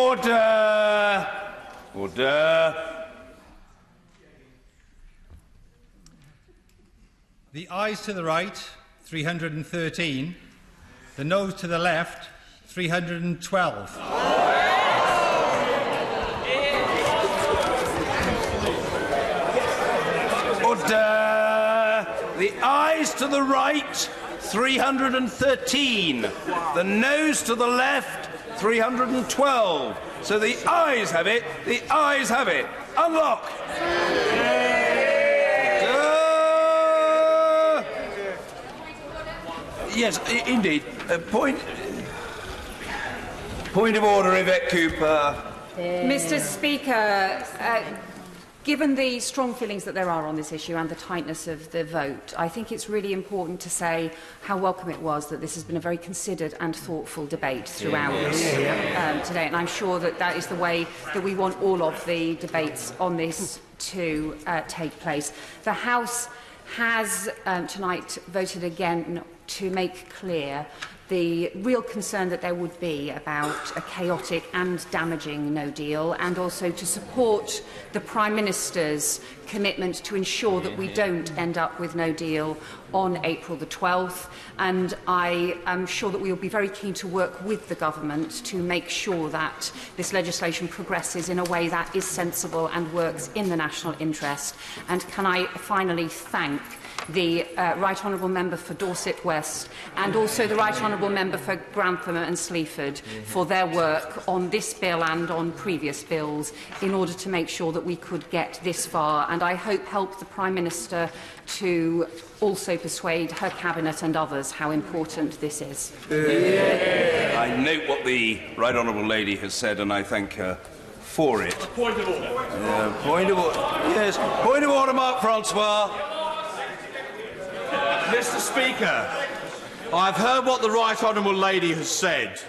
Order! Order! The ayes to the right, 313. The noes to the left, 312. Order! The ayes to the right, 313. The noes to the left, 312. So the ayes have it. The ayes have it. Unlock! Yes, indeed. Point of order, Yvette Cooper. Mr. Speaker, given the strong feelings that there are on this issue and the tightness of the vote, I think it's really important to say how welcome it was that this has been a very considered and thoughtful debate throughout today. And I'm sure that that is the way that we want all of the debates on this to take place. The House has tonight voted again to make clear the real concern that there would be about a chaotic and damaging no deal, and also to support the Prime Minister's commitment to ensure that we don't end up with no deal on April the 12th. And I am sure that we will be very keen to work with the government to make sure that this legislation progresses in a way that is sensible and works in the national interest. And can I finally thank the Right Honourable Member for Dorset West and also the Right Honourable Member for Grantham and Sleaford for their work on this bill and on previous bills in order to make sure that we could get this far, and I hope help the Prime Minister to also persuade her Cabinet and others how important this is. I note what the Right Honourable Lady has said, and I thank her for it. Point of order. Point of order. Yes, point of order, Mark Francois. Mr. Speaker, I've heard what the Right Honourable Lady has said,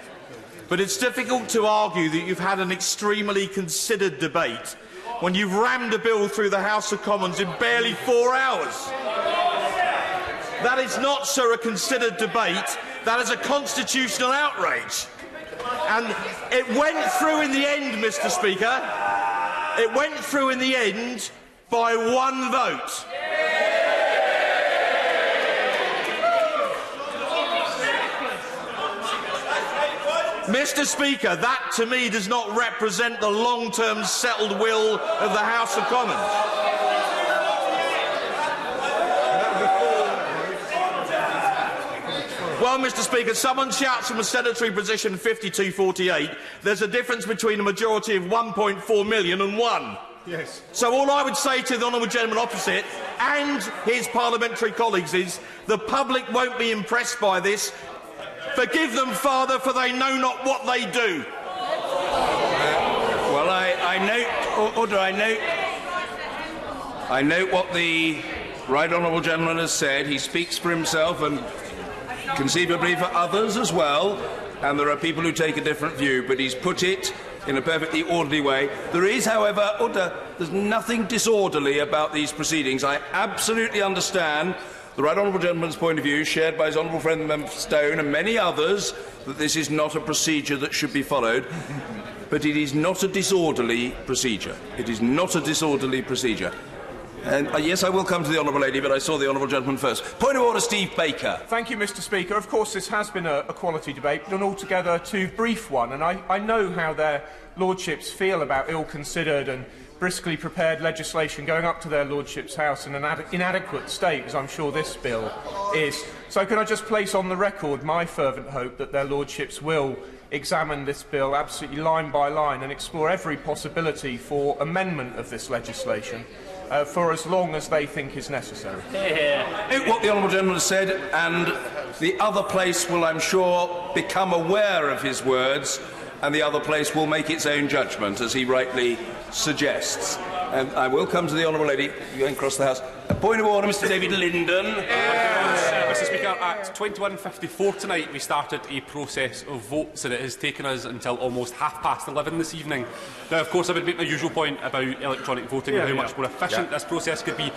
but it's difficult to argue that you've had an extremely considered debate when you've rammed a bill through the House of Commons in barely 4 hours. That is not, sir, a considered debate. That is a constitutional outrage. And it went through in the end, Mr. Speaker. It went through in the end by one vote. Mr. Speaker, that to me does not represent the long-term settled will of the House of Commons. Well, Mr. Speaker, someone shouts from a sedentary position 52-48. There's a difference between a majority of 1.4 million and 1. Yes. So all I would say to the honourable gentleman opposite and his parliamentary colleagues is the public won't be impressed by this. Forgive them, Father, for they know not what they do. Well, I note what the Right Honourable Gentleman has said. He speaks for himself and conceivably for others as well, and there are people who take a different view, but he's put it in a perfectly orderly way. There is, however, there's nothing disorderly about these proceedings. I absolutely understand the Right Honourable Gentleman's point of view, shared by his honourable friend the Member for Stone and many others, that this is not a procedure that should be followed. But it is not a disorderly procedure. It is not a disorderly procedure. And yes, I will come to the Honourable Lady, but I saw the Honourable Gentleman first. Point of order, Steve Baker. Thank you, Mr. Speaker. Of course, this has been a quality debate, but an altogether too brief one. And I know how their lordships feel about ill-considered and briskly prepared legislation going up to their lordships' house in an inadequate state, as I'm sure this bill is. So can I just place on the record my fervent hope that their lordships will examine this bill absolutely line by line and explore every possibility for amendment of this legislation for as long as they think is necessary. What the Honourable Gentleman has said, and the other place will, I'm sure, become aware of his words, and the other place will make its own judgment, as he rightly suggests. And I will come to the Honourable Lady. You going across the House. A point of order, Mr. David Linden. Mr. Speaker, at 21:54 tonight we started a process of votes, and it has taken us until almost 11:30 this evening. Now, of course, I would make my usual point about electronic voting and how much more efficient this process could be.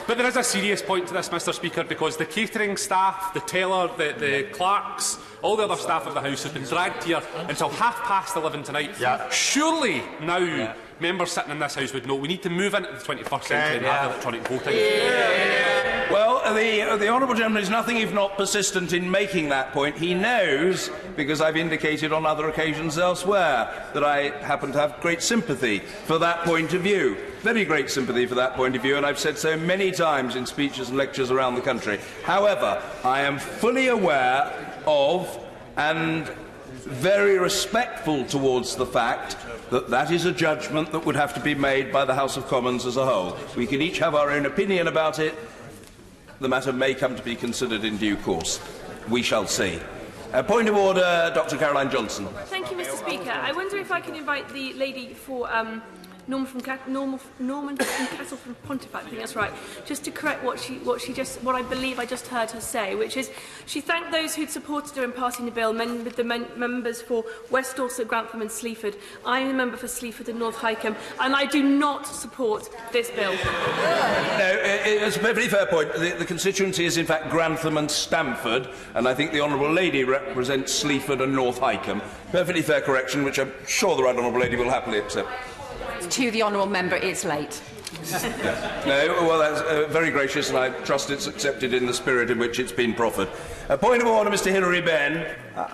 But there is a serious point to this, Mr. Speaker, because the catering staff, the teller, the clerks, All the other staff of the House have been dragged here until 11:30 tonight. Yeah. Surely now members sitting in this House would know we need to move into the 21st century and have electronic voting. Well, the honourable gentleman is nothing if not persistent in making that point. He knows, because I've indicated on other occasions elsewhere, that I happen to have great sympathy for that point of view. Very great sympathy for that point of view, and I've said so many times in speeches and lectures around the country. However, I am fully aware of and very respectful towards the fact that that is a judgment that would have to be made by the House of Commons as a whole. We can each have our own opinion about it. The matter may come to be considered in due course. We shall see. Point of order, Dr. Caroline Johnson. Thank you, Mr. Speaker. I wonder if I can invite the lady for Norman from Castle from Pontefract, I think that's right, just to correct what I believe I just heard her say, which is she thanked those who'd supported her in passing the bill, members for West Dorset, Grantham and Sleaford. I am a member for Sleaford and North Hykeham, and I do not support this bill. No, it's a perfectly fair point. The constituency is in fact Grantham and Stamford, and I think the honourable lady represents Sleaford and North Hykeham. Perfectly fair correction, which I'm sure the right honourable lady will happily accept. To the honourable member, it's late. No, well, that's very gracious, and I trust it's accepted in the spirit in which it's been proffered. Point of order, Mr. Hilary Benn.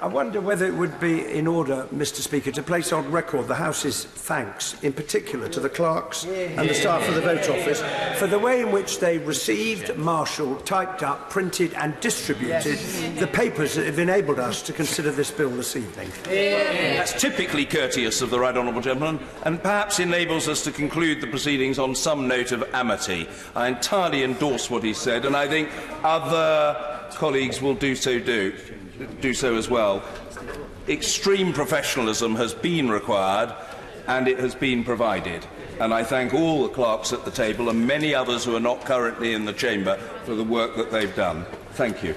I wonder whether it would be in order, Mr. Speaker, to place on record the House's thanks, in particular to the clerks and the staff of the Vote Office, for the way in which they received, marshalled, typed up, printed and distributed the papers that have enabled us to consider this bill this evening. That's typically courteous of the right honourable gentleman, and perhaps enables us to conclude the proceedings on some note of amity. I entirely endorse what he said, and I think other colleagues will do so as well. Extreme professionalism has been required, and it has been provided. And I thank all the clerks at the table and many others who are not currently in the chamber for the work that they've done. Thank you.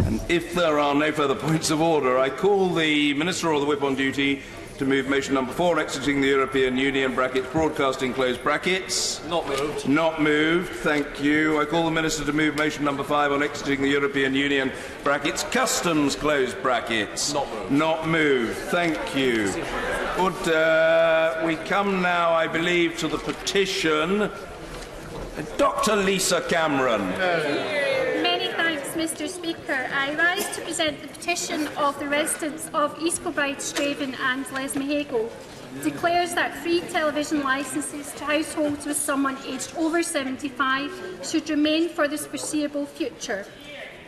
And if there are no further points of order, I call the Minister or the Whip on duty to move motion number 4, exiting the European Union, brackets, broadcasting, close brackets. Not moved. Not moved, thank you. I call the Minister to move motion number 5 on exiting the European Union, brackets, customs, close brackets. Not moved. Not moved, thank you. We come now, I believe, to the petition. Dr. Lisa Cameron. Many thanks, Mr. Speaker. I rise to present the petition of the residents of East Kilbride, Straven and Lesmahago. Declares that free television licences to households with someone aged over 75 should remain for the foreseeable future.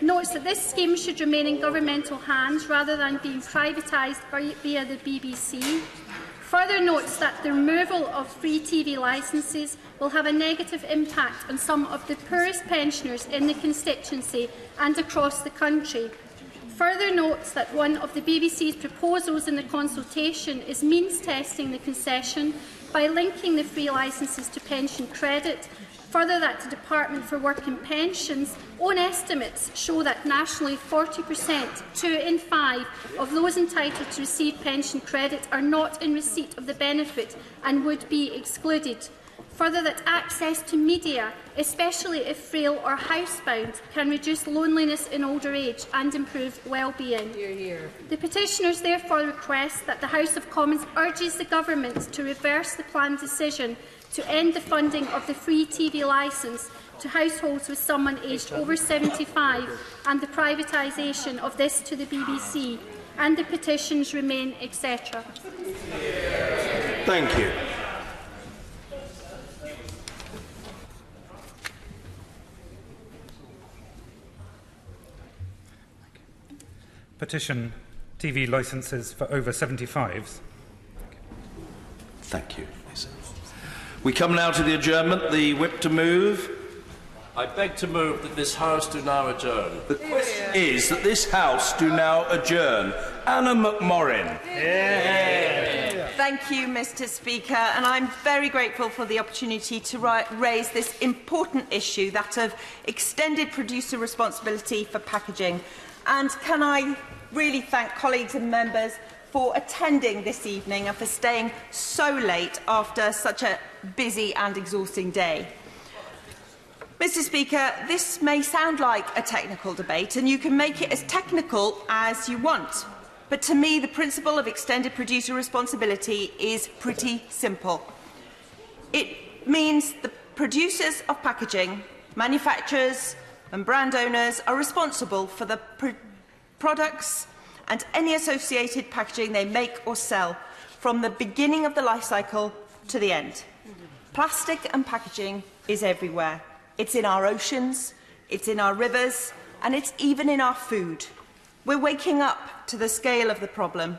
Notes that this scheme should remain in governmental hands rather than being privatised via the BBC. Further notes that the removal of free TV licences will have a negative impact on some of the poorest pensioners in the constituency and across the country. Further notes that one of the BBC's proposals in the consultation is means testing the concession by linking the free licences to pension credit. Further, that the Department for Work and Pensions' own estimates show that nationally 40%, 2 in 5, of those entitled to receive pension credit are not in receipt of the benefit and would be excluded. Further, that access to media, especially if frail or housebound, can reduce loneliness in older age and improve well-being. The petitioners therefore request that the House of Commons urges the Government to reverse the planned decision to end the funding of the free TV licence to households with someone aged over 75 and the privatisation of this to the BBC, and the petitions remain, etc. Thank you. Petition TV licences for over 75s. Thank you. We come now to the adjournment. The whip to move. I beg to move that this House do now adjourn. The question is that this House do now adjourn. Anna McMorrin. Thank you, Mr. Speaker, and I'm very grateful for the opportunity to raise this important issue, that of extended producer responsibility for packaging. And can I really thank colleagues and members for attending this evening and for staying so late after such a busy and exhausting day. Mr Speaker, this may sound like a technical debate, and you can make it as technical as you want. But to me, the principle of extended producer responsibility is pretty simple. It means the producers of packaging, manufacturers and brand owners are responsible for the products and any associated packaging they make or sell from the beginning of the life cycle to the end. Plastic and packaging is everywhere. It's in our oceans, it's in our rivers, and it's even in our food. We're waking up to the scale of the problem,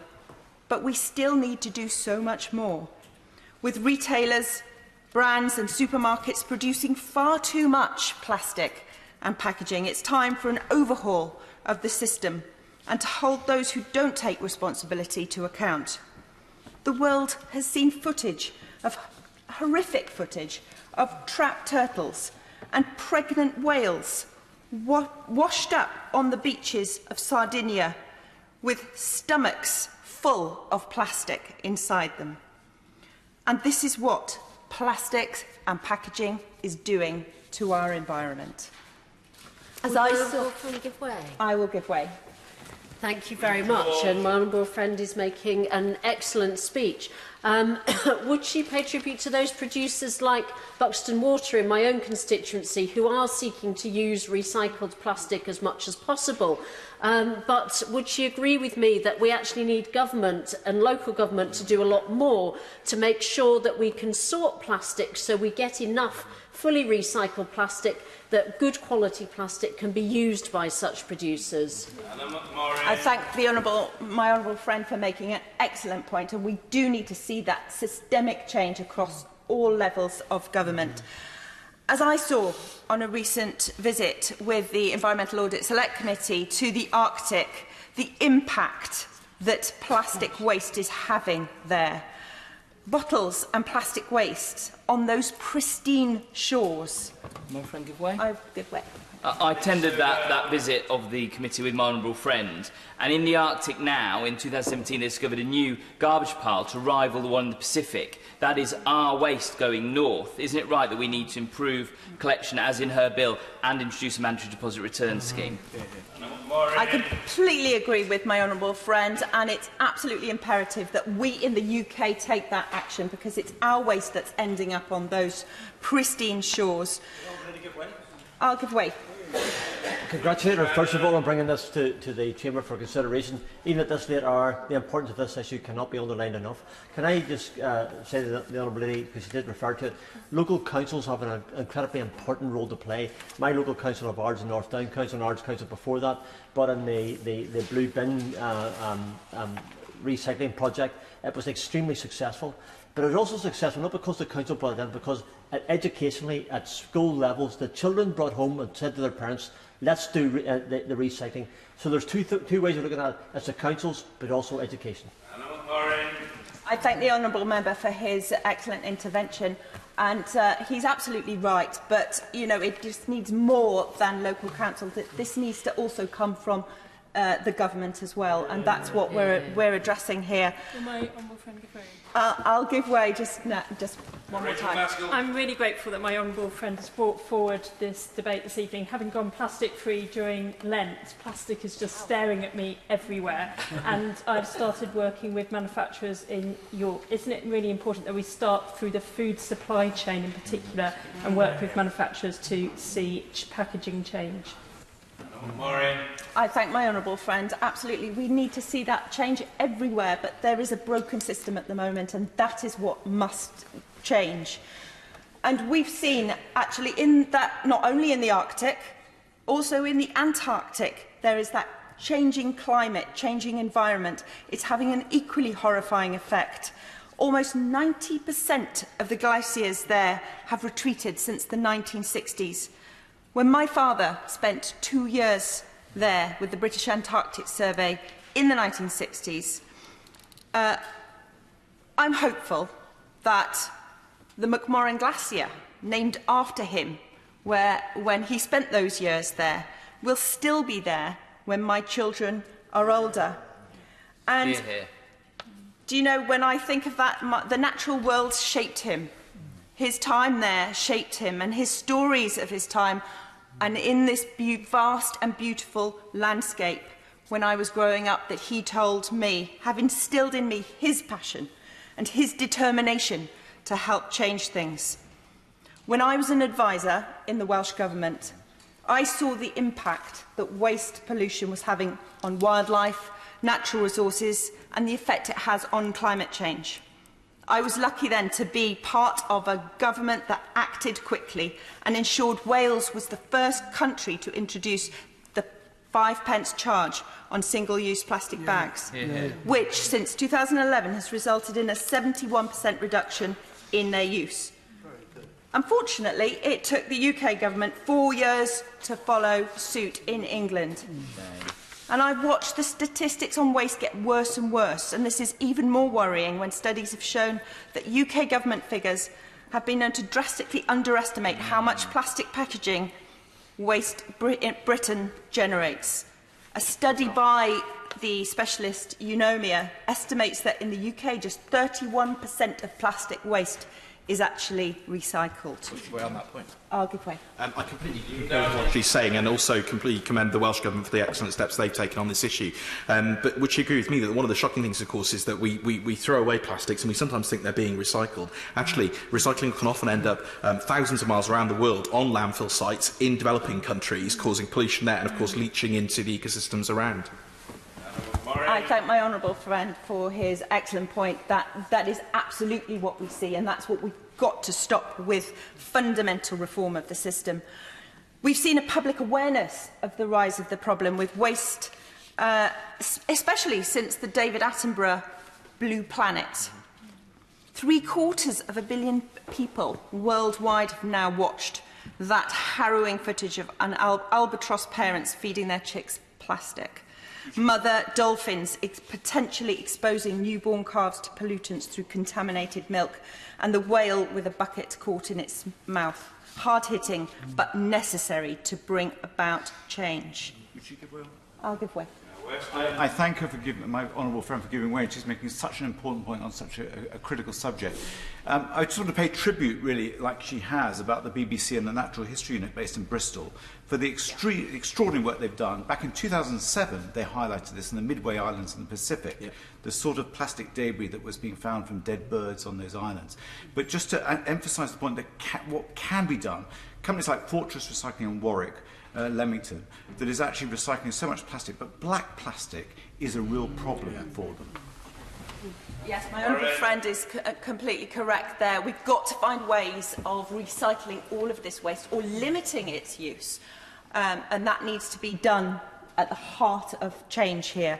but we still need to do so much more. With retailers, brands and supermarkets producing far too much plastic and packaging, it's time for an overhaul of the system and to hold those who don't take responsibility to account. The world has seen horrific footage of trapped turtles and pregnant whales washed up on the beaches of Sardinia with stomachs full of plastic inside them. And this is what plastic and packaging is doing to our environment. As I saw from give way. I will give way. Thank you very much, and my honourable friend is making an excellent speech. Would she pay tribute to those producers like Buxton Water in my own constituency who are seeking to use recycled plastic as much as possible? But would she agree with me that we actually need government and local government to do a lot more to make sure that we can sort plastic so we get enough fully recycled plastic, that good quality plastic can be used by such producers? I thank my honourable friend for making an excellent point, and we do need to see that systemic change across all levels of government. As I saw on a recent visit with the Environmental Audit Select Committee to the Arctic, the impact that plastic waste is having there. Bottles and plastic waste on those pristine shores. My friend give way? I give way. I attended that visit of the committee with my honourable friend, and in the Arctic now, in 2017, they discovered a new garbage pile to rival the one in the Pacific. That is our waste going north. Isn't it right that we need to improve collection, as in her bill, and introduce a mandatory deposit return scheme? I completely agree with my honourable friend, and it's absolutely imperative that we in the UK take that action, because it's our waste that's ending up on those pristine shores. I'll give way. Congratulate her, first of all, on bringing this to the Chamber for consideration. Even at this late hour, the importance of this issue cannot be underlined enough. Can I just say to the Honourable Lady, because she did refer to it, local councils have an incredibly important role to play. My local council of Ards and North Down Council and Ards Council before that, but in the Blue Bin recycling project, it was extremely successful. But it was also successful not because the council brought it in, because educationally, at school levels, the children brought home and said to their parents, let's do the recycling. So there's two ways of looking at it. It's the councils, but also education. I thank the honourable member for his excellent intervention, and he's absolutely right. But you know, it just needs more than local council. This needs to also come from the government as well, and that's what we're addressing here. I'll give way just one more time. I'm really grateful that my honourable friend has brought forward this debate this evening. Having gone plastic-free during Lent, plastic is just staring at me everywhere, and I've started working with manufacturers in York. Isn't it really important that we start through the food supply chain in particular and work with manufacturers to see packaging change? I thank my honourable friend. Absolutely, we need to see that change everywhere, but there is a broken system at the moment, and that is what must change. And we've seen, actually, in that, not only in the Arctic, also in the Antarctic, there is that changing climate, changing environment. It's having an equally horrifying effect. Almost 90% of the glaciers there have retreated since the 1960s. When my father spent 2 years there with the British Antarctic Survey in the 1960s, I'm hopeful that the McMorran Glacier, named after him, when he spent those years there, will still be there when my children are older. And here. do you know, when I think of that, the natural world shaped him. His time there shaped him, and his stories of his time and in this vast and beautiful landscape when I was growing up that he told me have instilled in me his passion and his determination to help change things. When I was an advisor in the Welsh Government, I saw the impact that waste pollution was having on wildlife, natural resources, and the effect it has on climate change. I was lucky then to be part of a government that acted quickly and ensured Wales was the first country to introduce the 5p charge on single-use plastic bags, which since 2011 has resulted in a 71% reduction in their use. Unfortunately, it took the UK government 4 years to follow suit in England. And I've watched the statistics on waste get worse and worse, and this is even more worrying when studies have shown that UK government figures have been known to drastically underestimate how much plastic packaging waste Britain generates. A study by the specialist Eunomia estimates that in the UK just 31% of plastic waste is actually recycled. Way on that point. I'll give way. I completely agree with what she's saying, and also completely commend the Welsh Government for the excellent steps they've taken on this issue. But would she agree with me that one of the shocking things, of course, is that we throw away plastics and we sometimes think they're being recycled. Actually, recycling can often end up thousands of miles around the world on landfill sites in developing countries, causing pollution there and, of course, leaching into the ecosystems around. I thank my honourable friend for his excellent point. That is absolutely what we see, and that's what we've got to stop with fundamental reform of the system. We've seen a public awareness of the rise of the problem with waste, especially since the David Attenborough Blue Planet. 750 million people worldwide have now watched that harrowing footage of albatross parents feeding their chicks plastic. Mother dolphins potentially exposing newborn calves to pollutants through contaminated milk, and the whale with a bucket caught in its mouth. Hard-hitting, but necessary to bring about change. Would you give way? I'll give way. I thank her for my honourable friend for giving way. She's making such an important point on such a critical subject. I just want to pay tribute, really, like she has, about the BBC and the Natural History Unit based in Bristol for the extraordinary work they've done. Back in 2007, they highlighted this in the Midway Islands in the Pacific, the sort of plastic debris that was being found from dead birds on those islands. But just to emphasise the point that what can be done, companies like Fortress Recycling in Warwick, Leamington, that is actually recycling so much plastic, but black plastic is a real problem for them. Yes, my honourable friend is completely correct there. We've got to find ways of recycling all of this waste or limiting its use, and that needs to be done at the heart of change here.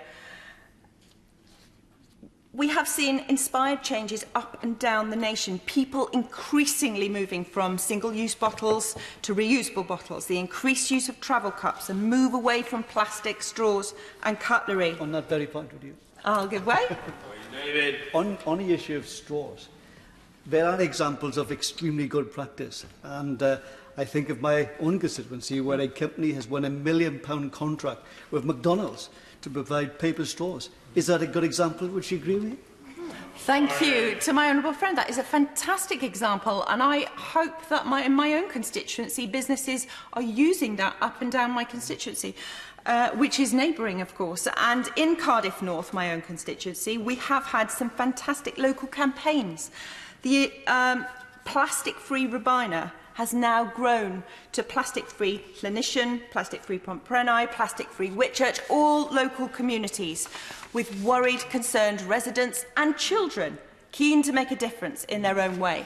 We have seen inspired changes up and down the nation, people increasingly moving from single-use bottles to reusable bottles, the increased use of travel cups, and move away from plastic, straws and cutlery. On that very point, would you? I'll give way. David. On the issue of straws, there are examples of extremely good practice, and I think of my own constituency where a company has won £1 million contract with McDonald's to provide paper straws. Is that a good example? Would you agree with me? Thank you to my honourable friend. That is a fantastic example, and I hope that in my own constituency, businesses are using that up and down my constituency, which is neighbouring, of course. And in Cardiff North, my own constituency, we have had some fantastic local campaigns. The plastic-free Robina has now grown to plastic-free Llanishen, plastic-free Pontprenai, plastic-free Whitchurch, all local communities with worried, concerned residents and children keen to make a difference in their own way.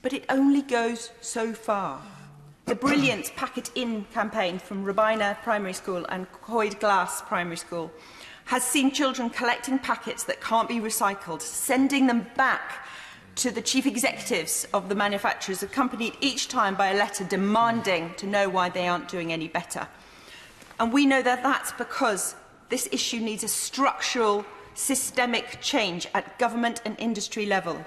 But it only goes so far. The brilliant Pack It In campaign from Robina Primary School and Coed Glass Primary School has seen children collecting packets that can't be recycled, sending them back to the chief executives of the manufacturers, accompanied each time by a letter demanding to know why they aren't doing any better. And we know that that's because this issue needs a structural, systemic change at government and industry level.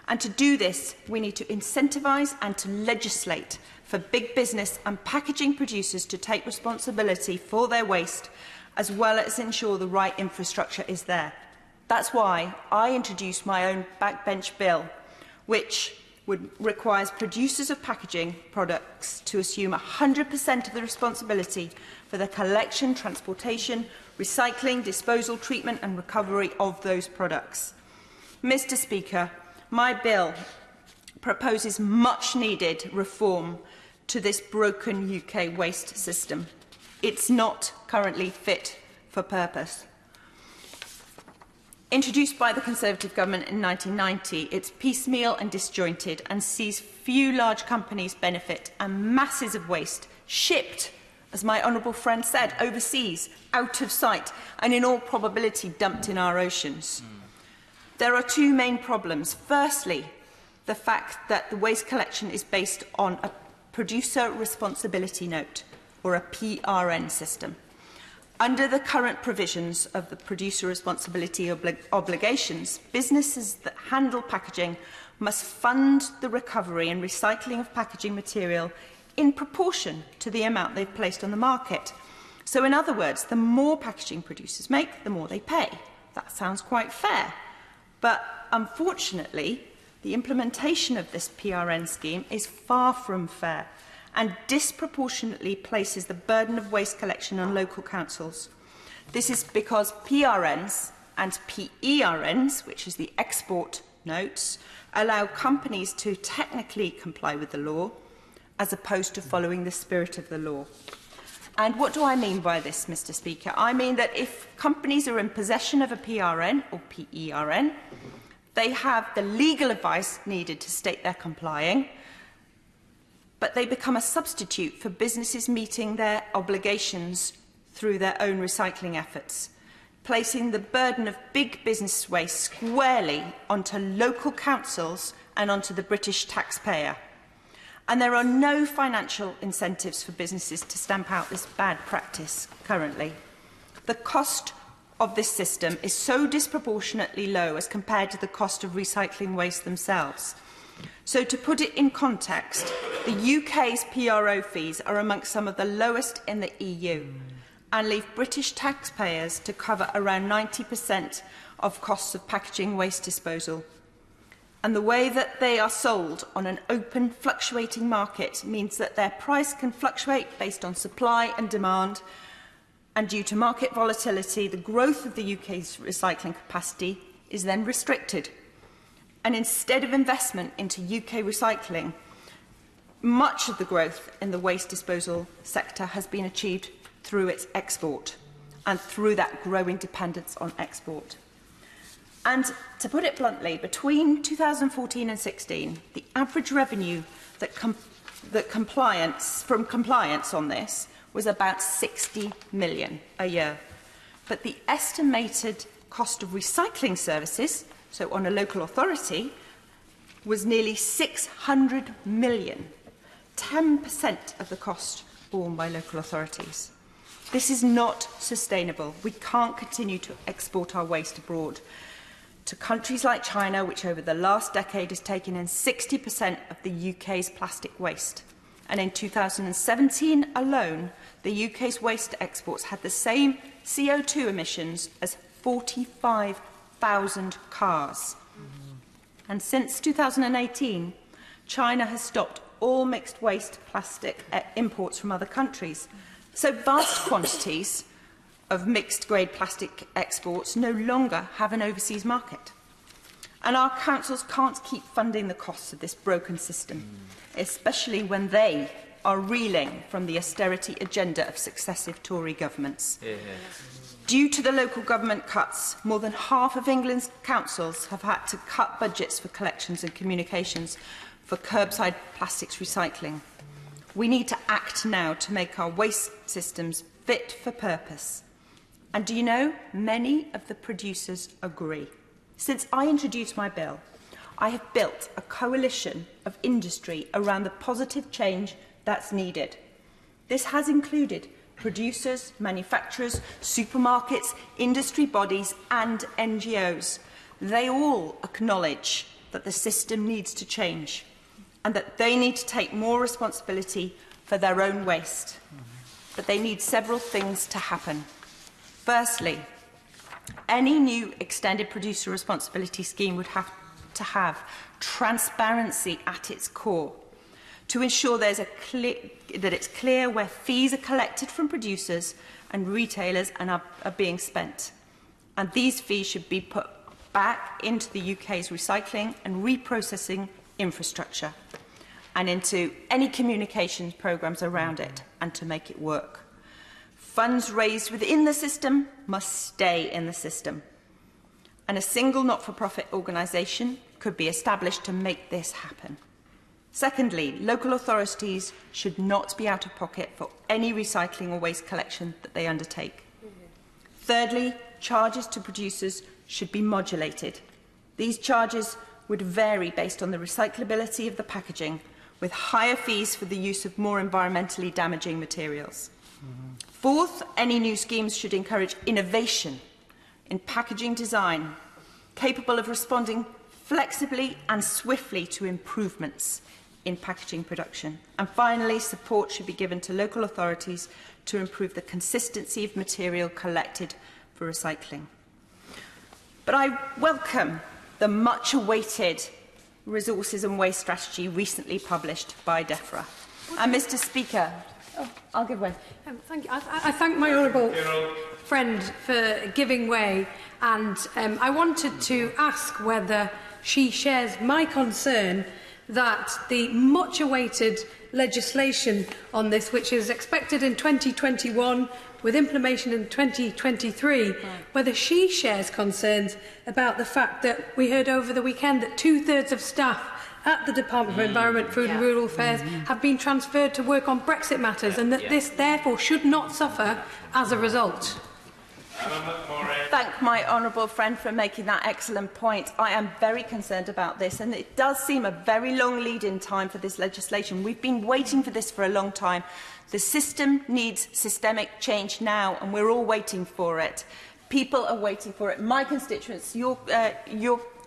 And to do this, we need to incentivise and to legislate for big business and packaging producers to take responsibility for their waste, as well as ensure the right infrastructure is there. That's why I introduced my own backbench bill, which requires producers of packaging products to assume 100% of the responsibility for the collection, transportation, recycling, disposal, treatment and recovery of those products. Mr. Speaker, my bill proposes much-needed reform to this broken UK waste system. It's not currently fit for purpose. Introduced by the Conservative government in 1990, it's piecemeal and disjointed and sees few large companies benefit and masses of waste shipped, as my honourable friend said, overseas, out of sight and in all probability dumped in our oceans. There are two main problems. Firstly, the fact that the waste collection is based on a producer responsibility note, or a PRN system. Under the current provisions of the producer responsibility obligations, businesses that handle packaging must fund the recovery and recycling of packaging material in proportion to the amount they've placed on the market. So in other words, the more packaging producers make, the more they pay. That sounds quite fair. But unfortunately, the implementation of this PRN scheme is far from fair and disproportionately places the burden of waste collection on local councils. This is because PRNs and PERNs, which is the export notes, allow companies to technically comply with the law as opposed to following the spirit of the law. And what do I mean by this, Mr. Speaker? I mean that if companies are in possession of a PRN or PERN, they have the legal advice needed to state they're complying, but they become a substitute for businesses meeting their obligations through their own recycling efforts, placing the burden of big business waste squarely onto local councils and onto the British taxpayer. And there are no financial incentives for businesses to stamp out this bad practice currently. The cost of this system is so disproportionately low as compared to the cost of recycling waste themselves. So to put it in context, the UK's PRO fees are amongst some of the lowest in the EU and leave British taxpayers to cover around 90% of costs of packaging waste disposal. And the way that they are sold on an open, fluctuating market means that their price can fluctuate based on supply and demand, and due to market volatility, the growth of the UK's recycling capacity is then restricted. And instead of investment into UK recycling, much of the growth in the waste disposal sector has been achieved through its export and through that growing dependence on export. And to put it bluntly, between 2014 and 16, the average revenue from compliance on this was about 60 million a year. But the estimated cost of recycling services, so on a local authority, was nearly 600 million, 10% of the cost borne by local authorities. This is not sustainable. We can't continue to export our waste abroad to countries like China, which over the last decade has taken in 60% of the UK's plastic waste. And in 2017 alone, the UK's waste exports had the same CO2 emissions as 45,000 cars. And since 2018, China has stopped all mixed waste plastic imports from other countries. So vast quantities of mixed-grade plastic exports no longer have an overseas market. And our councils can't keep funding the costs of this broken system, especially when they are reeling from the austerity agenda of successive Tory governments. Due to the local government cuts, more than half of England's councils have had to cut budgets for collections and communications for curbside plastics recycling. We need to act now to make our waste systems fit for purpose. And do you know, many of the producers agree. Since I introduced my bill, I have built a coalition of industry around the positive change that's needed. This has included producers, manufacturers, supermarkets, industry bodies and NGOs. They all acknowledge that the system needs to change and that they need to take more responsibility for their own waste. But they need several things to happen. Firstly, any new extended producer responsibility scheme would have to have transparency at its core, to ensure that it's clear where fees are collected from producers and retailers and are being spent. And these fees should be put back into the UK's recycling and reprocessing infrastructure and into any communications programmes around it, and to make it work. Funds raised within the system must stay in the system, and a single not-for-profit organisation could be established to make this happen. Secondly, local authorities should not be out of pocket for any recycling or waste collection that they undertake. Thirdly, charges to producers should be modulated. These charges would vary based on the recyclability of the packaging, with higher fees for the use of more environmentally damaging materials. Fourth, any new schemes should encourage innovation in packaging design, capable of responding flexibly and swiftly to improvements in packaging production. And finally, support should be given to local authorities to improve the consistency of material collected for recycling. But I welcome the much-awaited Resources and Waste Strategy recently published by DEFRA. And Mr. Speaker, I'll give way. Thank you. I thank my honourable friend for giving way, and I wanted to ask whether she shares my concern that the much-awaited legislation on this, which is expected in 2021 with implementation in 2023, whether she shares concerns about the fact that we heard over the weekend that 2/3 of staff at the Department for Environment, Food and Rural Affairs have been transferred to work on Brexit matters, and that this therefore should not suffer as a result. Thank my honourable friend for making that excellent point. I am very concerned about this, and it does seem a very long lead-in time for this legislation. We've been waiting for this for a long time. The system needs systemic change now, and we're all waiting for it. People are waiting for it. My constituents,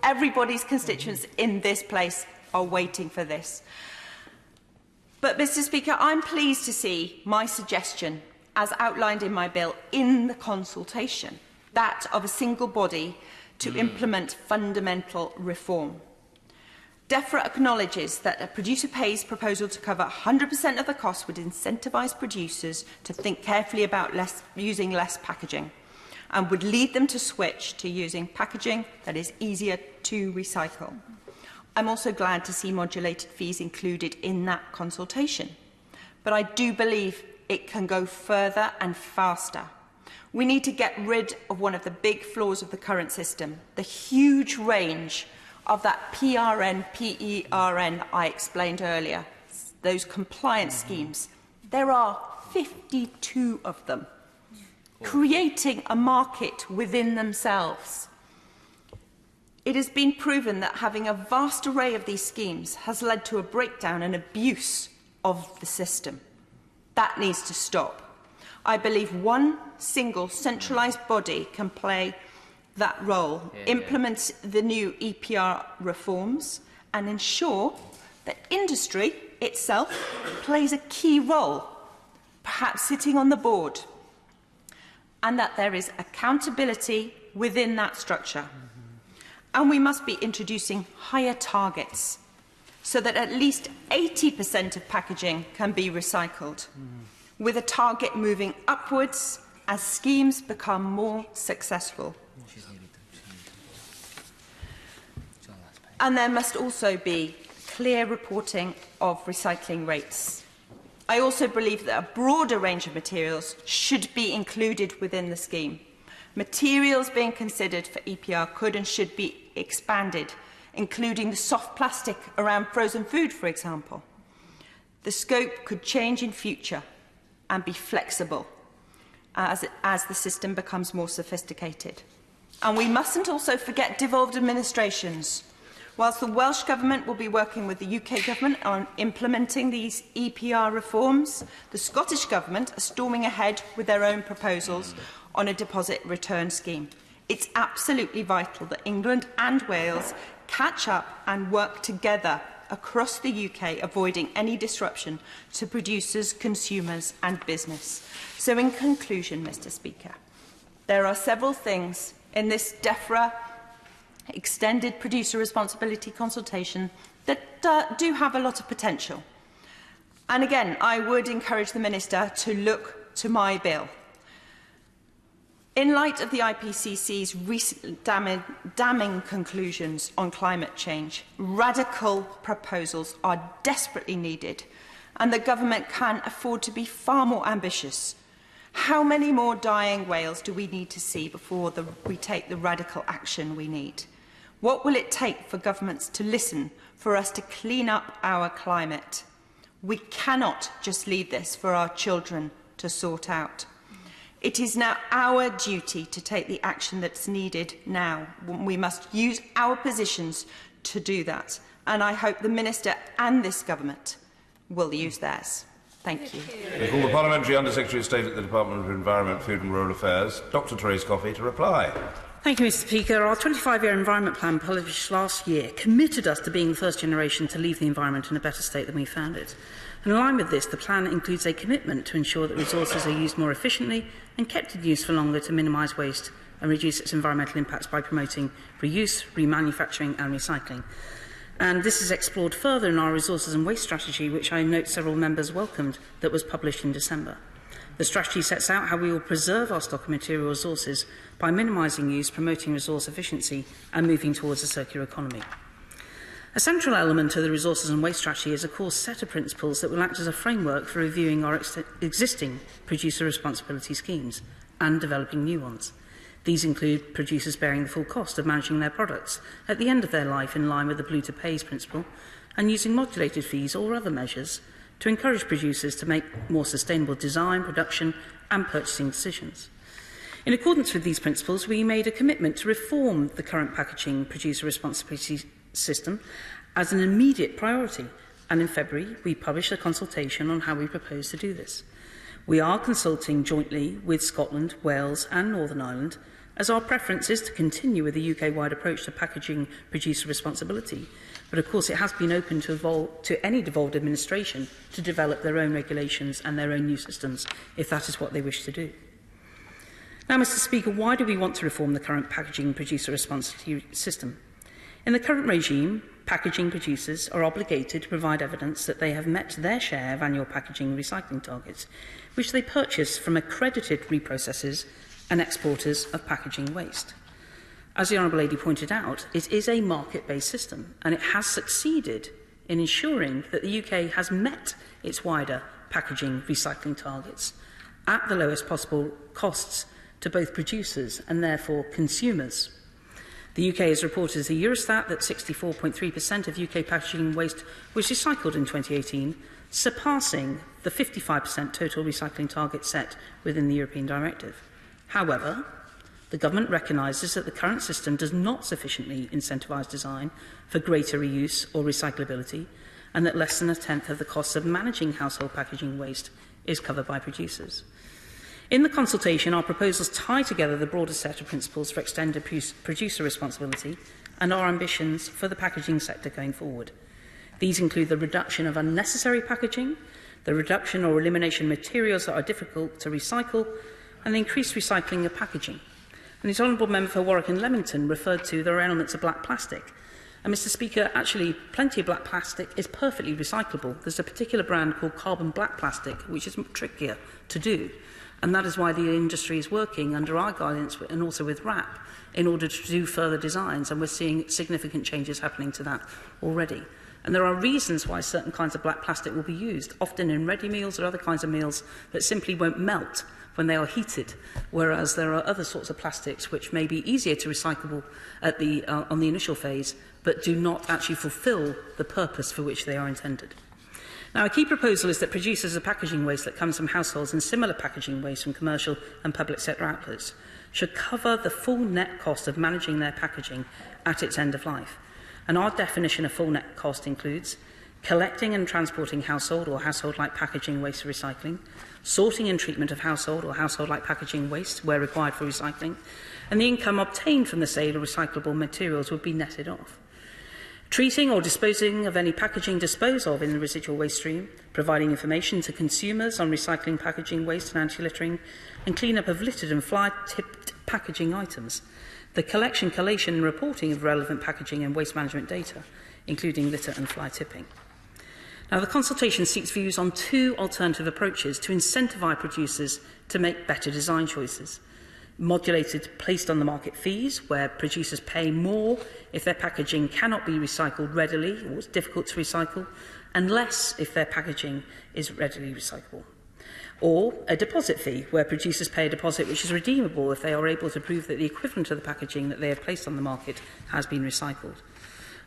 everybody's constituents in this place are waiting for this. But, Mr. Speaker, I'm pleased to see my suggestion, as outlined in my bill, in the consultation, that of a single body to implement fundamental reform. DEFRA acknowledges that a producer pays proposal to cover 100% of the cost would incentivise producers to think carefully about using less packaging, and would lead them to switch to using packaging that is easier to recycle. I'm also glad to see modulated fees included in that consultation, but I do believe it can go further and faster. We need to get rid of one of the big flaws of the current system, the huge range of that PRN, PERN I explained earlier, those compliance schemes. There are 52 of them, creating a market within themselves. It has been proven that having a vast array of these schemes has led to a breakdown and abuse of the system. That needs to stop. I believe one single centralised body can play that role, implement the new EPR reforms, and ensure that industry itself plays a key role, perhaps sitting on the board, and that there is accountability within that structure. And we must be introducing higher targets so that at least 80% of packaging can be recycled, with a target moving upwards as schemes become more successful. And there must also be clear reporting of recycling rates. I also believe that a broader range of materials should be included within the scheme. Materials being considered for EPR could and should be expanded, including the soft plastic around frozen food, for example. The scope could change in future and be flexible as the system becomes more sophisticated. And we mustn't also forget devolved administrations. Whilst the Welsh Government will be working with the UK Government on implementing these EPR reforms, the Scottish Government are storming ahead with their own proposals on a deposit return scheme. It's absolutely vital that England and Wales catch up and work together across the UK, avoiding any disruption to producers, consumers and business. So in conclusion, Mr. Speaker, there are several things in this DEFRA extended producer responsibility consultation that do have a lot of potential. And again, I would encourage the Minister to look to my bill. In light of the IPCC's recent damning conclusions on climate change, radical proposals are desperately needed, and the government can afford to be far more ambitious. How many more dying whales do we need to see before we take the radical action we need? What will it take for governments to listen, for us to clean up our climate? We cannot just leave this for our children to sort out. It is now our duty to take the action that's needed now. We must use our positions to do that. And I hope the Minister and this government will use theirs. Thank you. I call the Parliamentary Under-Secretary of State at the Department of Environment, Food and Rural Affairs, Dr Therese Coffey, to reply. Thank you, Mr Speaker. Our 25-year environment plan published last year committed us to being the first generation to leave the environment in a better state than we found it. And in line with this, the plan includes a commitment to ensure that resources are used more efficiently and kept in use for longer to minimise waste and reduce its environmental impacts by promoting reuse, remanufacturing and recycling. And this is explored further in our resources and waste strategy, which I note several members welcomed, that was published in December. The strategy sets out how we will preserve our stock of material resources by minimising use, promoting resource efficiency and moving towards a circular economy. A central element of the resources and waste strategy is a core set of principles that will act as a framework for reviewing our existing producer responsibility schemes and developing new ones. These include producers bearing the full cost of managing their products at the end of their life in line with the polluter pays principle, and using modulated fees or other measures to encourage producers to make more sustainable design, production and purchasing decisions. In accordance with these principles, we made a commitment to reform the current packaging producer responsibility system as an immediate priority, and in February we published a consultation on how we propose to do this. We are consulting jointly with Scotland, Wales and Northern Ireland, as our preference is to continue with the UK-wide approach to packaging producer responsibility, but of course it has been open to any devolved administration to develop their own regulations and their own new systems, if that is what they wish to do. Now, Mr Speaker, why do we want to reform the current packaging producer responsibility system? In the current regime, packaging producers are obligated to provide evidence that they have met their share of annual packaging recycling targets, which they purchase from accredited reprocessors and exporters of packaging waste. As the Honourable Lady pointed out, it is a market-based system, and it has succeeded in ensuring that the UK has met its wider packaging recycling targets at the lowest possible costs to both producers and therefore consumers. The UK has reported to Eurostat that 64.3% of UK packaging waste was recycled in 2018, surpassing the 55% total recycling target set within the European Directive. However, the Government recognises that the current system does not sufficiently incentivise design for greater reuse or recyclability, and that less than a tenth of the costs of managing household packaging waste is covered by producers. In the consultation, our proposals tie together the broader set of principles for extended producer responsibility and our ambitions for the packaging sector going forward. These include the reduction of unnecessary packaging, the reduction or elimination of materials that are difficult to recycle, and the increased recycling of packaging. And the Honourable Member for Warwick and Leamington referred to there are elements of black plastic. And Mr Speaker, actually plenty of black plastic is perfectly recyclable. There's a particular brand called carbon black plastic, which is trickier to do. And that is why the industry is working under our guidance and also with RAP in order to do further designs, and we're seeing significant changes happening to that already. And there are reasons why certain kinds of black plastic will be used, often in ready meals or other kinds of meals that simply won't melt when they are heated, whereas there are other sorts of plastics which may be easier to recycle at on the initial phase, but do not actually fulfil the purpose for which they are intended. Now, a key proposal is that producers of packaging waste that comes from households and similar packaging waste from commercial and public sector outlets should cover the full net cost of managing their packaging at its end of life. And our definition of full net cost includes collecting and transporting household or household-like packaging waste for recycling, sorting and treatment of household or household-like packaging waste where required for recycling, and the income obtained from the sale of recyclable materials would be netted off. Treating or disposing of any packaging disposed of in the residual waste stream, providing information to consumers on recycling packaging waste and anti-littering, and clean-up of littered and fly-tipped packaging items. the collection, collation and reporting of relevant packaging and waste management data, including litter and fly tipping. Now, the consultation seeks views on two alternative approaches to incentivise producers to make better design choices. Modulated placed on the market fees, where producers pay more if their packaging cannot be recycled readily or it's difficult to recycle, and less if their packaging is readily recyclable. Or a deposit fee, where producers pay a deposit which is redeemable if they are able to prove that the equivalent of the packaging that they have placed on the market has been recycled.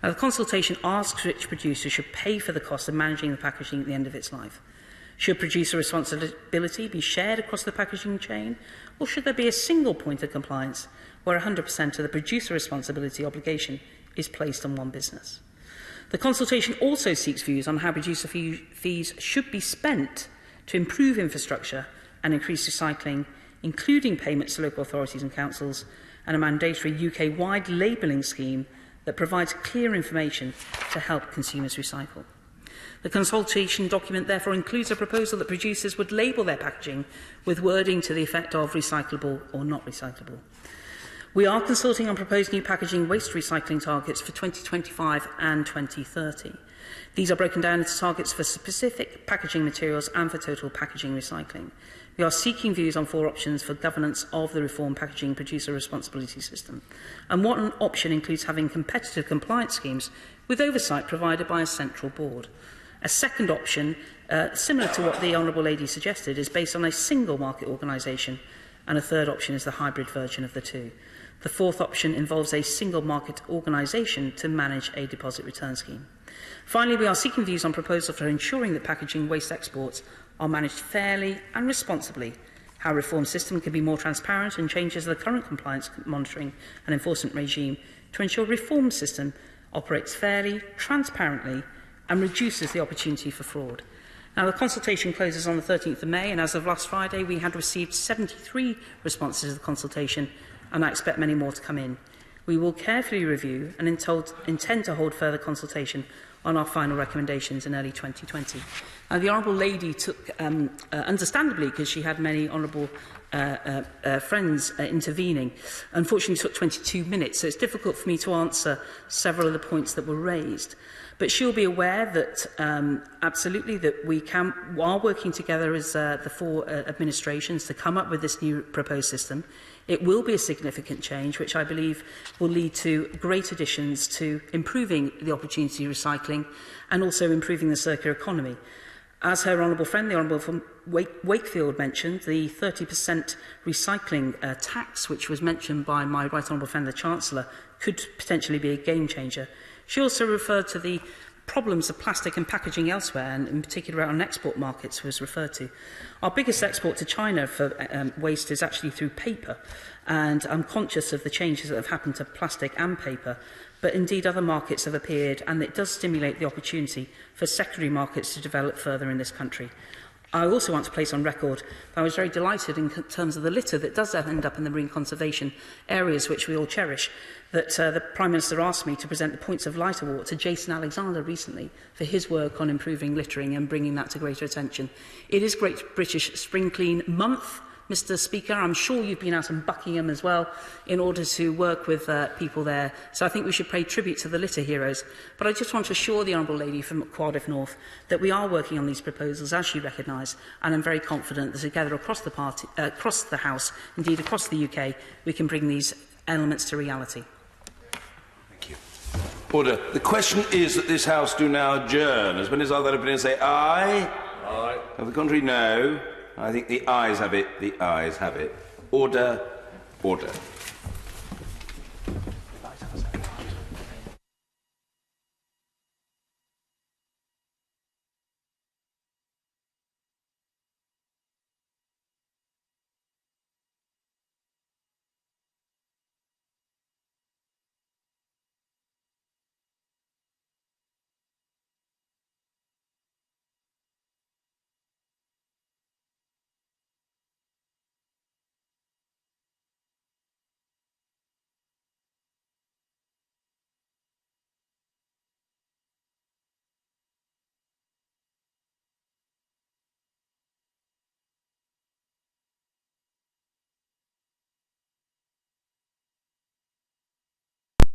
Now, the consultation asks which producer should pay for the cost of managing the packaging at the end of its life. Should producer responsibility be shared across the packaging chain, or should there be a single point of compliance where 100% of the producer responsibility obligation is placed on one business? The consultation also seeks views on how producer fees should be spent to improve infrastructure and increase recycling, including payments to local authorities and councils, and a mandatory UK-wide labelling scheme that provides clear information to help consumers recycle. The consultation document therefore includes a proposal that producers would label their packaging with wording to the effect of recyclable or not recyclable. We are consulting on proposed new packaging waste recycling targets for 2025 and 2030. These are broken down into targets for specific packaging materials and for total packaging recycling. We are seeking views on 4 options for governance of the reformed packaging producer responsibility system. And one option includes having competitive compliance schemes with oversight provided by a central board. A second option, similar to what the Honourable Lady suggested, is based on a single market organisation, and a third option is the hybrid version of the two. The fourth option involves a single market organisation to manage a deposit return scheme. Finally, we are seeking views on proposals for ensuring that packaging waste exports are managed fairly and responsibly, how a reformed system can be more transparent, and changes the current compliance monitoring and enforcement regime to ensure a reformed system operates fairly, transparently and reduces the opportunity for fraud. Now, the consultation closes on the 13th of May, and as of last Friday, we had received 73 responses to the consultation, and I expect many more to come in. We will carefully review and intend to hold further consultation on our final recommendations in early 2020. The Honourable Lady took, understandably, because she had many honourable friends intervening, unfortunately took 22 minutes, so it's difficult for me to answer several of the points that were raised. But she'll be aware that, absolutely, that we are working together as the 4 administrations to come up with this new proposed system. It will be a significant change, which I believe will lead to great additions to improving the opportunity recycling and also improving the circular economy. As her honourable friend, the Honourable from Wakefield, mentioned, the 30% recycling tax, which was mentioned by my right honourable friend, the Chancellor, could potentially be a game changer. She also referred to the problems of plastic and packaging elsewhere, and in particular on export markets was referred to. Our biggest export to China for waste is actually through paper, and I'm conscious of the changes that have happened to plastic and paper, but indeed other markets have appeared, and it does stimulate the opportunity for secondary markets to develop further in this country. I also want to place on record that I was very delighted in terms of the litter that does end up in the marine conservation areas which we all cherish, that the Prime Minister asked me to present the Points of Light Award to Jason Alexander recently for his work on improving littering and bringing that to greater attention. It is Great British Spring Clean Month, Mr Speaker. I'm sure you've been out in Buckingham as well in order to work with people there. So I think we should pay tribute to the litter heroes. But I just want to assure the Honourable Lady from Cardiff North that we are working on these proposals, as she recognised, and I'm very confident that together across the party, across the House, indeed across the UK, we can bring these elements to reality. Thank you. Order. The question is that this House do now adjourn. As many as are that opinion say aye. Aye. Of the contrary, no. I think the ayes have it. The ayes have it. Order. Order.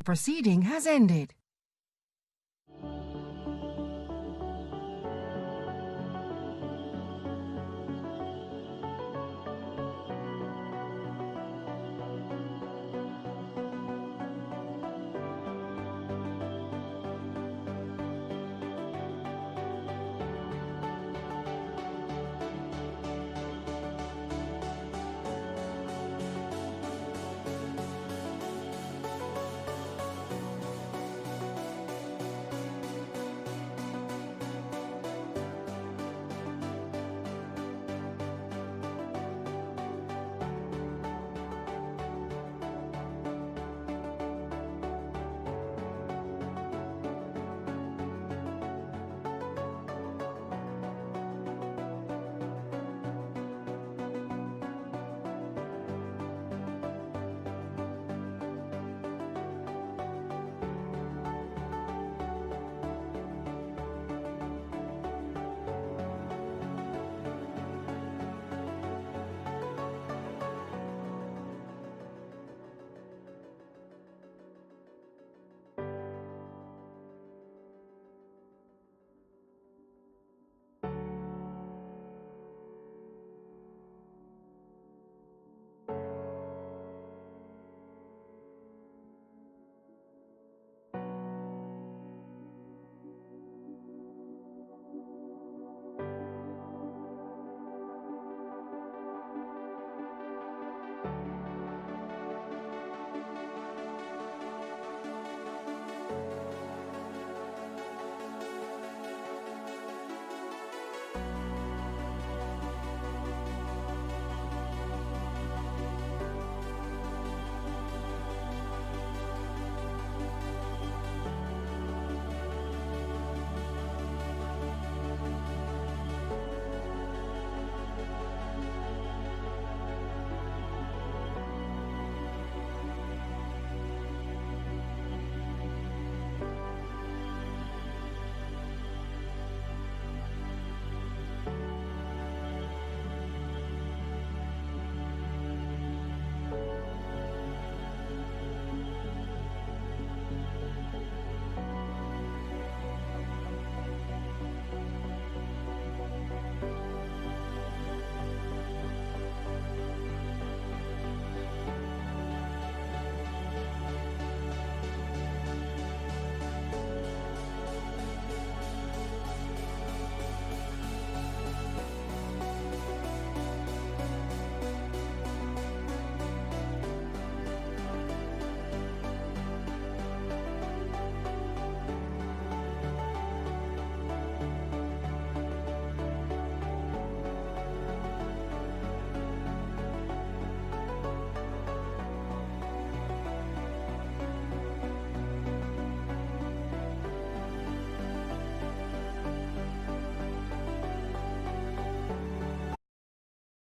Proceeding has ended.